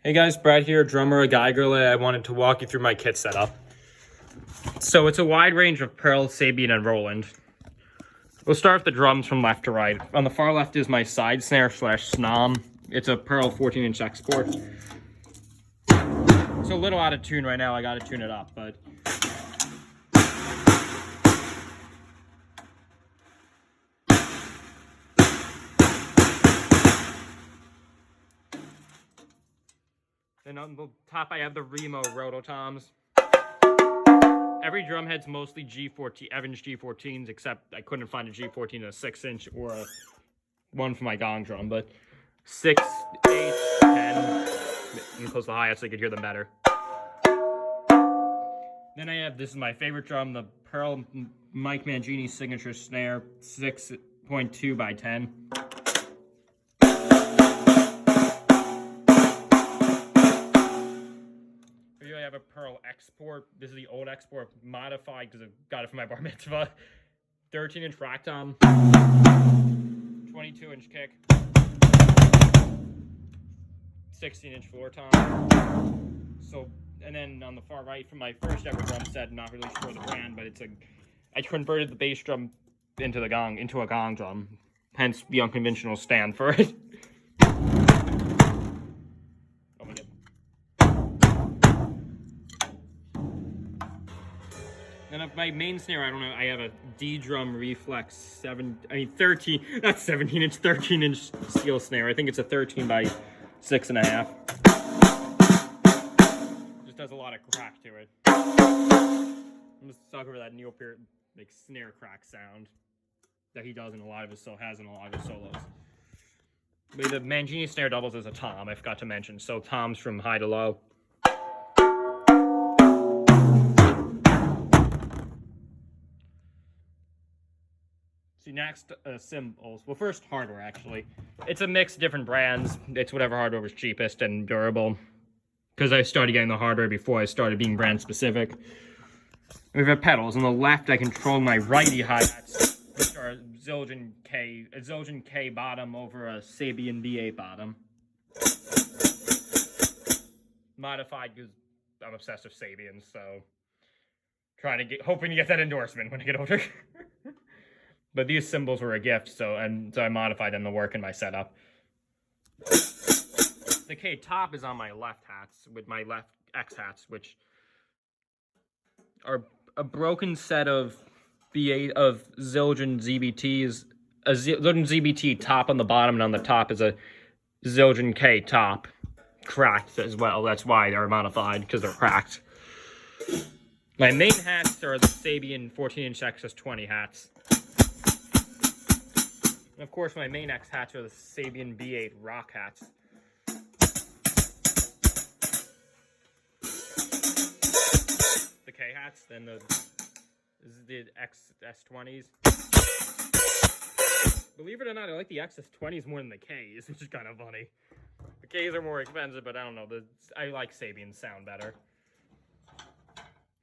Hey guys, Brad here, drummer at Geigerle. I wanted to walk you through my kit setup. So it's a wide range of Pearl, Sabian, and Roland. We'll start with the drums from left to right. On the far left is my side snare / snom. It's a Pearl 14-inch export. It's a little out of tune right now. I gotta tune it up, but then on the top I have the Remo Rototoms. Every drum head's mostly G14, Evans G14s, except I couldn't find a G14 in a 6-inch or one for my gong drum, but 6, 8, 10, and close the hi-hats so you could hear them better. Then I have, this is my favorite drum, the Pearl Mike Mangini signature snare, 6.2 by 10. Here I have a Pearl export. This is the old export, modified because I got it from my bar mitzvah. 13-inch rack tom, 22-inch kick, 16-inch floor tom. So, and then on the far right from my first ever drum set, not really sure the brand, but I converted the bass drum into a gong drum, hence the unconventional stand for it. Then of my main snare, I don't know, I have a D drum reflex 13-inch steel snare. I think it's a 13 by 6.5. Just does a lot of crack to it. I'm just stuck over that Neil Peart like snare crack sound that he does in a lot of his solos. But the Mangini snare doubles as a tom, I forgot to mention. So toms from high to low. Next, cymbals. Well, first, hardware, actually. It's a mix of different brands. It's whatever hardware was cheapest and durable. Because I started getting the hardware before I started being brand specific. We have pedals. On the left, I control my righty hi-hats, which are a Zildjian K bottom over a Sabian B8 bottom. Modified because I'm obsessed with Sabians, so hoping to get that endorsement when I get older. But these cymbals were a gift, so I modified them to work in my setup. The K top is on my left hats, with my left X hats, which are a broken set of Zildjian ZBTs. A Zildjian ZBT top on the bottom, and on the top is a Zildjian K top, cracked as well. That's why they're modified, because they're cracked. My main hats are the Sabian 14-inch XS20 hats. And of course, my main X hats are the Sabian B8 rock hats. The K hats, then this is the XS20s. Believe it or not, I like the XS20s more than the Ks, which is kind of funny. The Ks are more expensive, but I don't know. I like Sabian's sound better.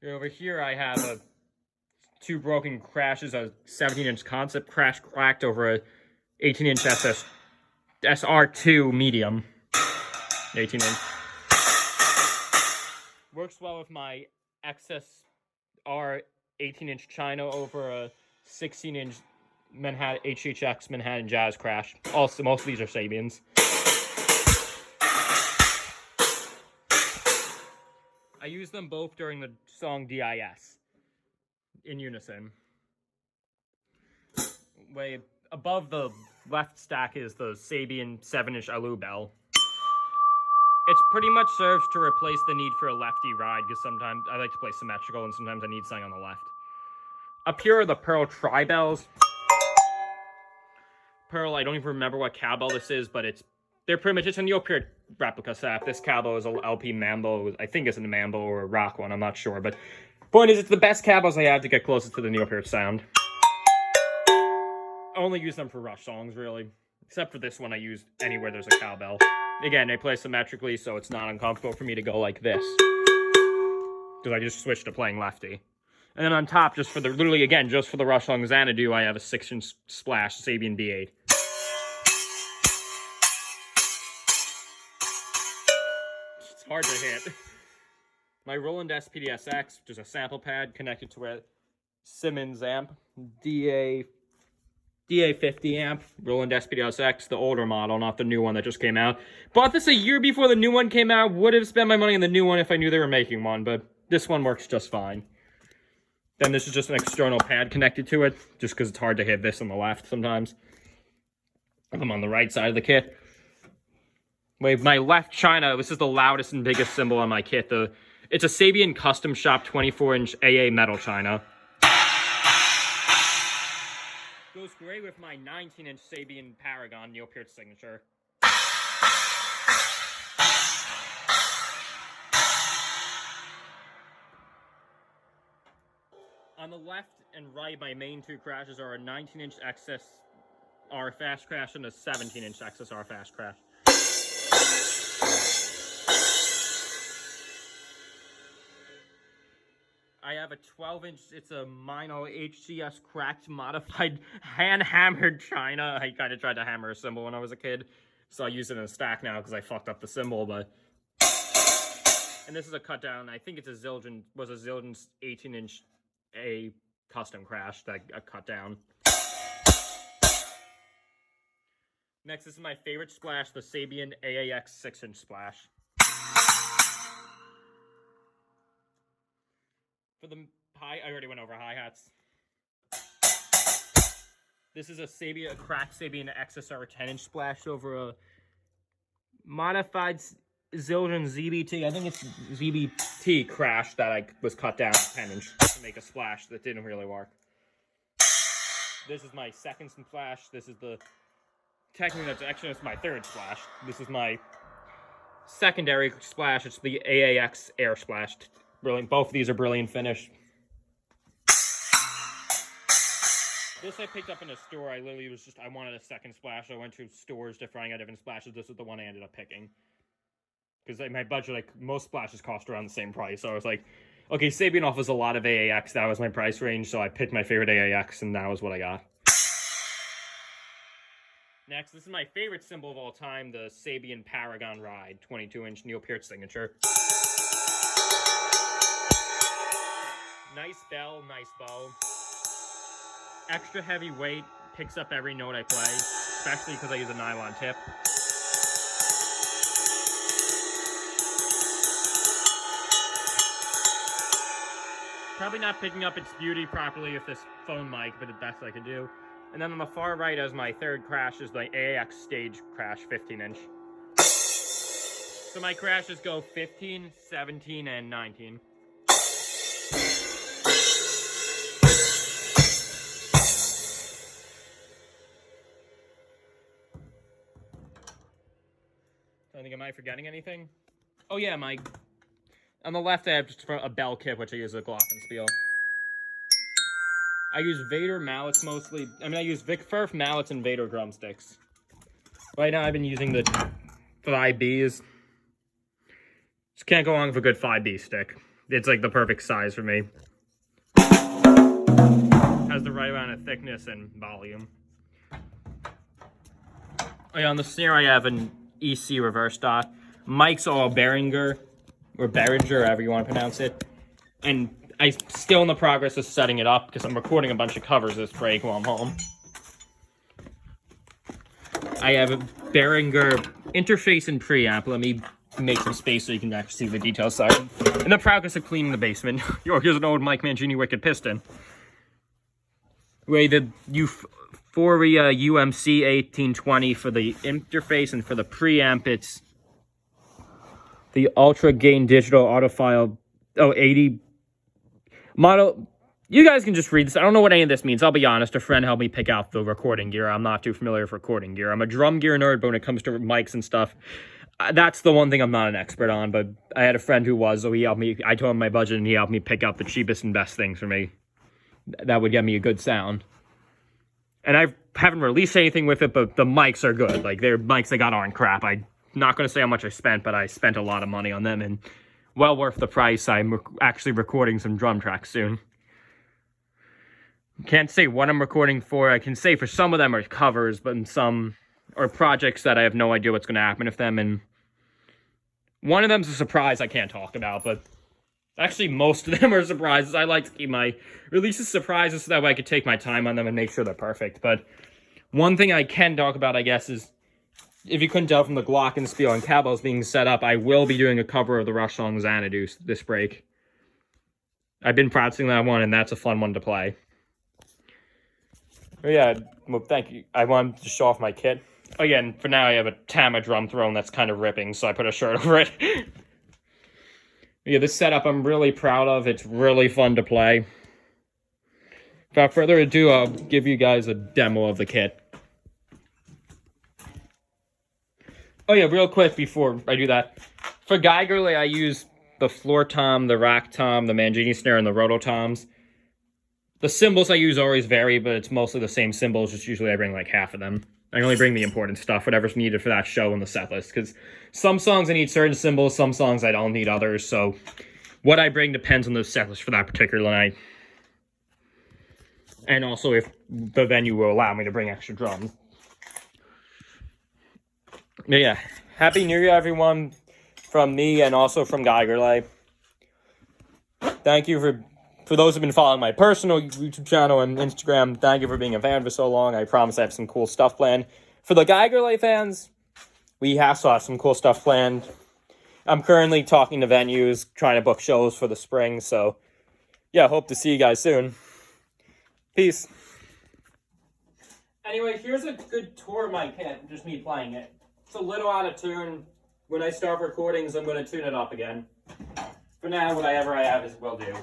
Over here, I have two broken crashes, a 17-inch concept crash cracked over a 18-inch SR2 medium. 18-inch. Works well with my XSR 18-inch China over a 16-inch HHX Manhattan Jazz crash. Also, most of these are Sabians. I use them both during the song DIS in unison. Way above the left stack is the Sabian 7-inch Alu bell. It pretty much serves to replace the need for a lefty ride, because sometimes I like to play symmetrical and sometimes I need something on the left. Up here are the Pearl tri-bells. Pearl, I don't even remember what cowbell this is, but they're pretty much, it's a Neil Peart replica set. This cowbell is a LP Mambo. I think it's a Mambo or a rock one, I'm not sure, but point is, it's the best cowbells I have to get closest to the Neil Peart sound. I only use them for Rush songs, really. Except for this one, I use anywhere there's a cowbell. Again, they play symmetrically, so it's not uncomfortable for me to go like this. Because I just switched to playing lefty. And then on top, just for the Rush song Xanadu, I have a 6-inch splash Sabian B8. hard to hit. My Roland SPDSX, which is a sample pad connected to a Simmons amp, DA50 amp, Roland SPDSX, the older model, not the new one that just came out. Bought this a year before the new one came out. Would have spent my money on the new one if I knew they were making one, but this one works just fine. Then this is just an external pad connected to it, just because it's hard to hit this on the left sometimes. If I'm on the right side of the kit. Wait, my left China, this is the loudest and biggest cymbal on my kit. It's a Sabian Custom Shop 24-inch AA metal China. Goes great with my 19-inch Sabian Paragon Neil Peart signature. On the left and right, my main two crashes are a 19-inch XSR fast crash and a 17-inch XSR fast crash. I have a 12-inch, it's a Mino HCS cracked modified hand-hammered China. I kind of tried to hammer a cymbal when I was a kid, so I use it in a stack now because I fucked up the cymbal, but... And this is a cut down. I think it's a Zildjian's 18-inch A custom crash that I cut down. Next, this is my favorite splash, the Sabian AAX 6-inch splash. For the high, I already went over hi-hats. This is a cracked Sabian XSR 10-inch splash over a modified Zildjian ZBT. I think it's ZBT crash that I was cut down to 10-inch to make a splash that didn't really work. This is my second splash. This is it's my third splash. This is my secondary splash. It's the AAX Air Splash. Brilliant. Both of these are brilliant finish. This I picked up in a store. I wanted a second splash. I went to stores trying out different splashes. This is the one I ended up picking. Because my budget, most splashes cost around the same price. So I was like, okay, Sabian offers a lot of AAX. That was my price range. So I picked my favorite AAX, and that was what I got. Next, this is my favorite cymbal of all time, the Sabian Paragon Ride, 22-inch Neil Peart signature. Nice bell, nice bow. Extra heavy weight, picks up every note I play, especially because I use a nylon tip. Probably not picking up its beauty properly with this phone mic, but the best I can do. And then on the far right as my third crash is the AAX Stage Crash 15-inch. So my crashes go 15, 17, and 19. Am I forgetting anything? Oh yeah, on the left I have just a bell kit, which I use a glockenspiel. I use Vater mallets mostly. I use Vic Firth mallets and Vater drumsticks. Right now I've been using the 5Bs. Just can't go wrong with a good 5B stick. It's like the perfect size for me. Has the right amount of thickness and volume. Oh yeah, on the snare I have an EC reverse dot. Mike's all Behringer, or Behringer, however you want to pronounce it. And I'm still in the progress of setting it up because I'm recording a bunch of covers this break while I'm home. I have a Behringer interface and preamp. Let me make some space so you can actually see the details side. In the progress of cleaning the basement. Here's an old Mike Mangini Wicked Piston. Wait, the Euphoria UMC 1820 for the interface, and for the preamp, it's the Ultra Gain Digital Audiophile 80 model. You guys can just read this. I don't know what any of this means. I'll be honest. A friend helped me pick out the recording gear. I'm not too familiar with recording gear. I'm a drum gear nerd, but when it comes to mics and stuff, that's the one thing I'm not an expert on. But I had a friend who was, so he helped me. I told him my budget, and he helped me pick out the cheapest and best things for me that would get me a good sound. And I haven't released anything with it, but the mics are good. Like, they're mics I got aren't crap. I'm not going to say how much I spent, but I spent a lot of money on them, and well worth the price. I'm actually recording some drum tracks soon. Can't say what I'm recording for. I can say for some of them are covers, but some are projects that I have no idea what's going to happen with them. And One of them's a surprise I can't talk about, but actually most of them are surprises. I like to keep my releases surprises so that way I could take my time on them and make sure they're perfect. But one thing I can talk about, I guess, is if you couldn't tell from the glockenspiel and cowbells being set up, I will be doing a cover of the Rush song Xanadu this break. I've been practicing that one, and that's a fun one to play. But yeah, well, thank you. I wanted to show off my kit. Again, for now, I have a Tama drum throne that's kind of ripping, so I put a shirt over it. Yeah, this setup I'm really proud of. It's really fun to play. Without further ado, I'll give you guys a demo of the kit. Oh yeah, real quick before I do that. For Geigerly, I use the floor tom, the rack tom, the Mangini snare, and the rototoms. The cymbals I use always vary, but it's mostly the same cymbals, just usually I bring like half of them. I only bring the important stuff, whatever's needed for that show in the set list, because some songs I need certain cymbals, some songs I don't need others, so what I bring depends on the set list for that particular night. And also if the venue will allow me to bring extra drums. But yeah, Happy New Year, everyone, from me and also from Geigerlay. Thank you for those who've been following my personal YouTube channel and Instagram. Thank you for being a fan for so long. I promise I have some cool stuff planned. For the Geigerlay fans, we also have some cool stuff planned. I'm currently talking to venues, trying to book shows for the spring, so yeah, hope to see you guys soon. Peace. Anyway, here's a good tour of my kit, just me playing it. It's a little out of tune. When I start recordings, I'm going to tune it up again. For now, whatever I have will do.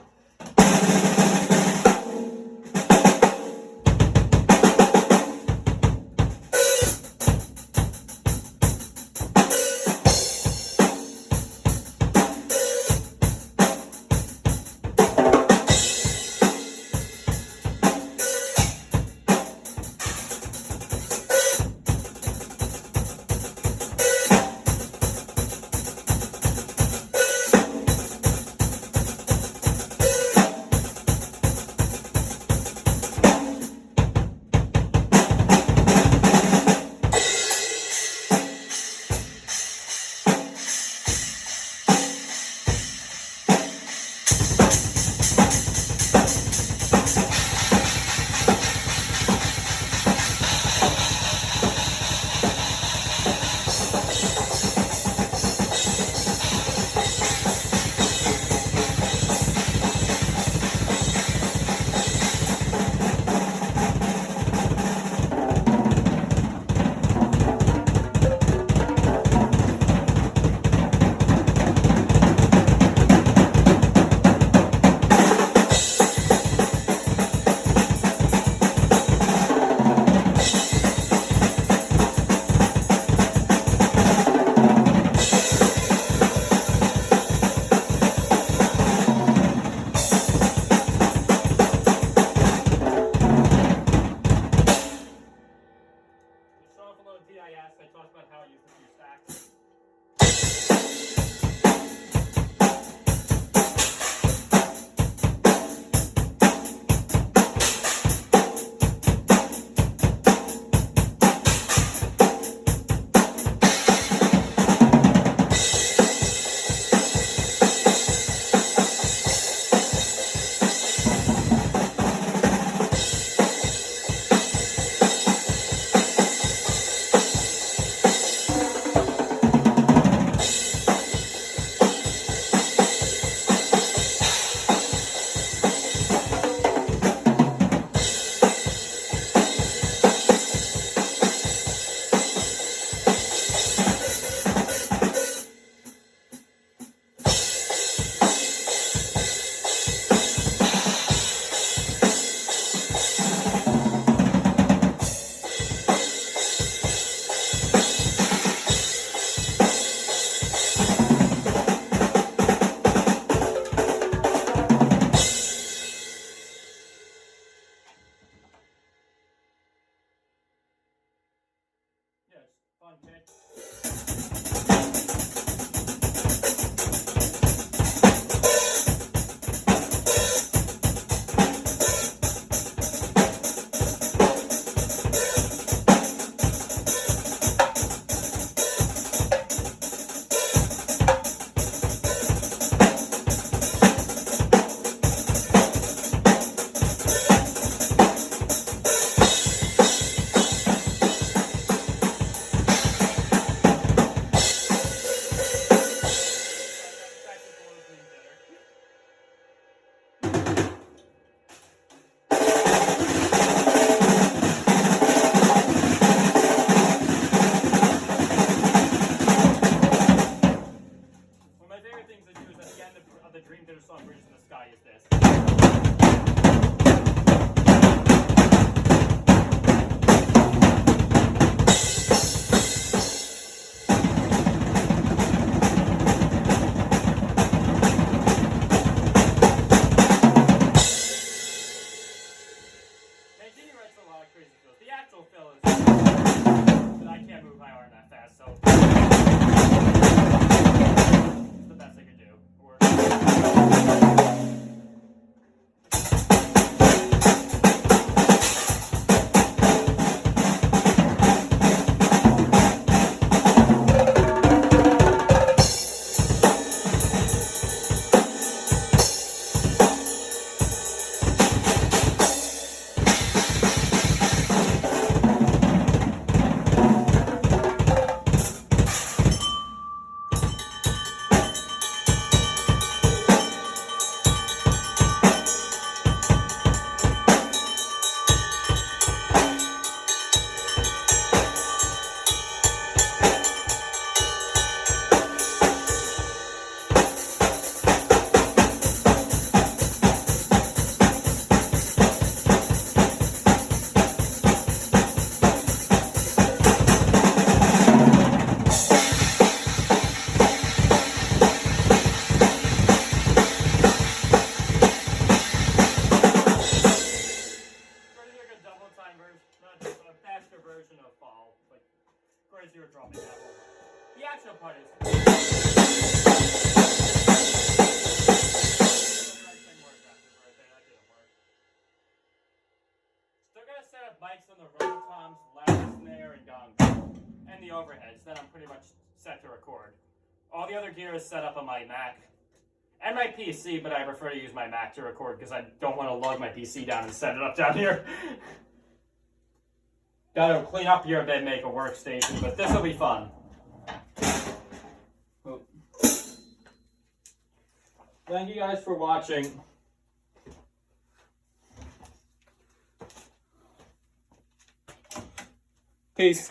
Dream Theater song Bridges in the Sky is this. Mancini writes a lot of crazy fills. The actual fill is, but I can't move my arm that fast, so it's the best I could do. Version of Fall, like crazier dropping that one. The actual part is still gotta set up mics on the rototoms, left snare, and gong, and the overheads. Then I'm pretty much set to record. All the other gear is set up on my Mac and my PC, but I prefer to use my Mac to record because I don't want to lug my PC down and set it up down here. Gotta clean up here a bit, make a workstation, but this will be fun. Thank you guys for watching. Peace.